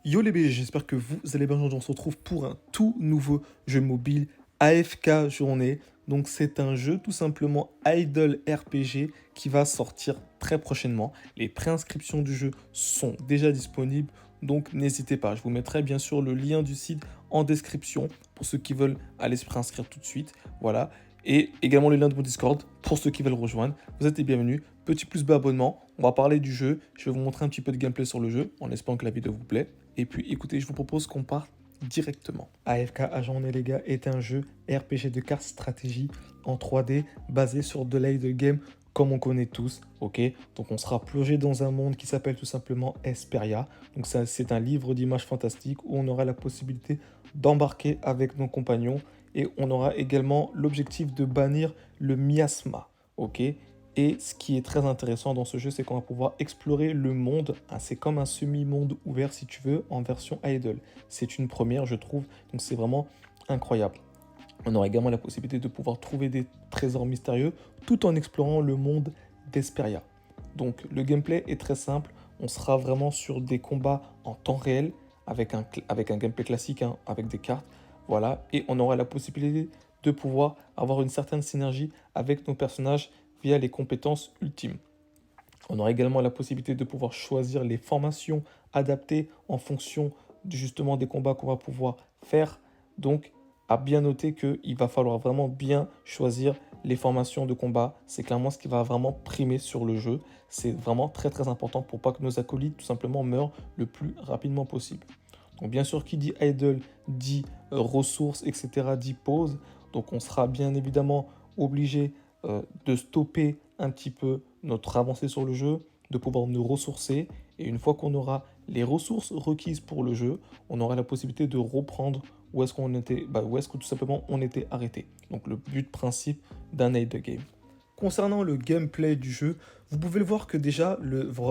Yo les BG, j'espère que vous allez bien. Aujourd'hui, on se retrouve pour un tout nouveau jeu mobile AFK Journée. Donc c'est un jeu tout simplement Idle RPG qui va sortir très prochainement. Les préinscriptions du jeu sont déjà disponibles, donc n'hésitez pas. Je vous mettrai bien sûr le lien du site en description pour ceux qui veulent aller se préinscrire tout de suite. Voilà. Et également le lien de mon Discord pour ceux qui veulent rejoindre. Vous êtes les bienvenus. Petit plus bas abonnement. On va parler du jeu. Je vais vous montrer un petit peu de gameplay sur le jeu en espérant que la vidéo vous plaît. Et puis écoutez, je vous propose qu'on parte directement. AFK Agent les gars est un jeu RPG de cartes stratégie en 3D basé sur de l'ide game comme on connaît tous, ok. Donc on sera plongé dans un monde qui s'appelle tout simplement Esperia. Donc c'est un livre d'images fantastiques où on aura la possibilité d'embarquer avec nos compagnons et on aura également l'objectif de bannir le miasma, ok. Et ce qui est très intéressant dans ce jeu, c'est qu'on va pouvoir explorer le monde. Ah, c'est comme un semi-monde ouvert, si tu veux, en version idle. C'est une première, je trouve. Donc c'est vraiment incroyable. On aura également la possibilité de pouvoir trouver des trésors mystérieux tout en explorant le monde d'Esperia. Donc le gameplay est très simple. On sera vraiment sur des combats en temps réel avec un gameplay classique, hein, avec des cartes. Voilà. Et on aura la possibilité de pouvoir avoir une certaine synergie avec nos personnages via les compétences ultimes. On aura également la possibilité de pouvoir choisir les formations adaptées en fonction justement des combats qu'on va pouvoir faire. Donc, à bien noter qu'il va falloir vraiment bien choisir les formations de combat. C'est clairement ce qui va vraiment primer sur le jeu. C'est vraiment très très important pour pas que nos acolytes tout simplement meurent le plus rapidement possible. Donc bien sûr, qui dit idle dit ressources, etc., dit pause. Donc on sera bien évidemment obligé de stopper un petit peu notre avancée sur le jeu, de pouvoir nous ressourcer. Et une fois qu'on aura les ressources requises pour le jeu, on aura la possibilité de reprendre où est-ce qu'on était, où est-ce que tout simplement on était arrêté. Donc le but principe d'un aid game. Concernant le gameplay du jeu, vous pouvez le voir que déjà,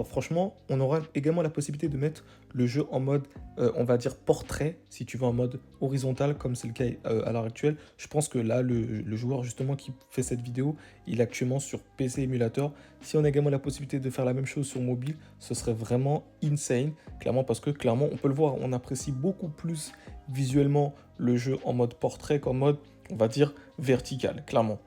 franchement, on aura également la possibilité de mettre le jeu en mode, on va dire, portrait, si tu veux, en mode horizontal, comme c'est le cas à l'heure actuelle. Je pense que là, le joueur justement qui fait cette vidéo, il est actuellement sur PC émulateur. Si on a également la possibilité de faire la même chose sur mobile, ce serait vraiment insane, clairement, parce que clairement, on peut le voir, on apprécie beaucoup plus visuellement le jeu en mode portrait qu'en mode, on va dire, vertical, clairement.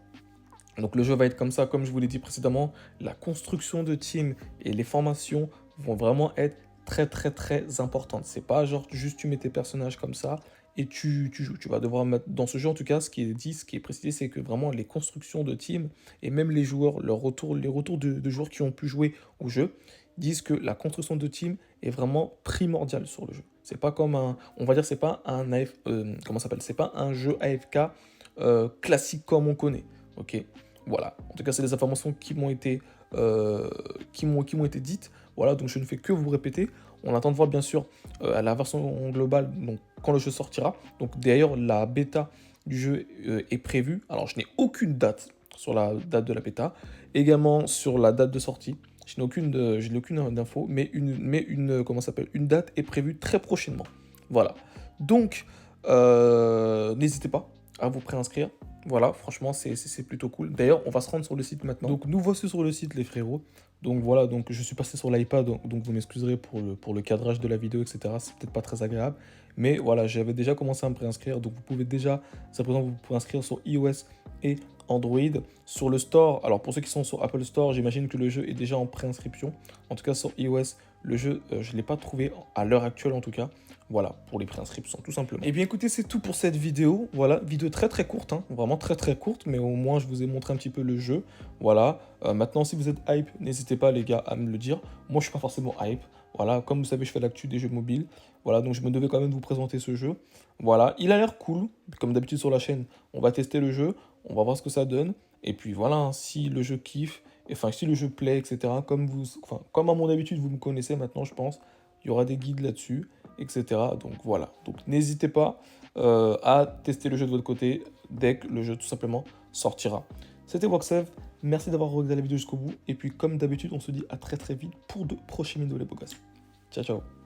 Donc le jeu va être comme ça, comme je vous l'ai dit précédemment, la construction de team et les formations vont vraiment être très très très importantes. C'est pas genre juste tu mets tes personnages comme ça et tu joues. Tu vas devoir mettre dans ce jeu en tout cas, ce qui est dit, ce qui est précisé, c'est que vraiment les constructions de team et même les joueurs, les retours de joueurs qui ont pu jouer au jeu disent que la construction de team est vraiment primordiale sur le jeu. C'est pas comme un, on va dire, c'est pas un comment ça s'appelle, c'est pas un jeu AFK classique comme on connaît. Ok, voilà. En tout cas, c'est des informations qui m'ont été, qui m'ont été dites. Voilà, donc je ne fais que vous répéter. On attend de voir bien sûr la version globale, donc quand le jeu sortira. Donc d'ailleurs, la bêta du jeu est prévue. Alors, je n'ai aucune date sur la date de la bêta, également sur la date de sortie. Je n'ai aucune info, mais comment ça s'appelle, une date est prévue très prochainement. Voilà. Donc, n'hésitez pas à vous préinscrire. Voilà, franchement, c'est plutôt cool. D'ailleurs, on va se rendre sur le site maintenant. Donc, nous voici sur le site, les frérots. Donc, voilà, donc je suis passé sur l'iPad, donc vous m'excuserez pour le cadrage de la vidéo, etc. C'est peut-être pas très agréable. Mais voilà, j'avais déjà commencé à me préinscrire. Donc, vous pouvez déjà, ça présent, vous préinscrire sur iOS et Android. Sur le store, alors pour ceux qui sont sur Apple Store, j'imagine que le jeu est déjà en préinscription. En tout cas, sur iOS, le jeu, je ne l'ai pas trouvé à l'heure actuelle en tout cas. Voilà, pour les préinscriptions, tout simplement. Et bien écoutez, c'est tout pour cette vidéo. Voilà, vidéo très très courte, hein, vraiment très très courte, mais au moins je vous ai montré un petit peu le jeu. Voilà, maintenant si vous êtes hype, n'hésitez pas les gars à me le dire. Moi je suis pas forcément hype. Voilà, comme vous savez, je fais l'actu des jeux mobiles. Voilà, donc je me devais quand même vous présenter ce jeu. Voilà, il a l'air cool. Comme d'habitude sur la chaîne, on va tester le jeu, on va voir ce que ça donne. Et puis voilà, hein, si le jeu kiffe, enfin si le jeu plaît, etc. Comme à mon habitude, vous me connaissez maintenant, je pense. Il y aura des guides là-dessus, etc. Donc voilà. Donc n'hésitez pas à tester le jeu de votre côté dès que le jeu tout simplement sortira. C'était Voxev. Merci d'avoir regardé la vidéo jusqu'au bout. Et puis comme d'habitude, on se dit à très très vite pour de prochaines vidéos les beaux gosses. Ciao ciao.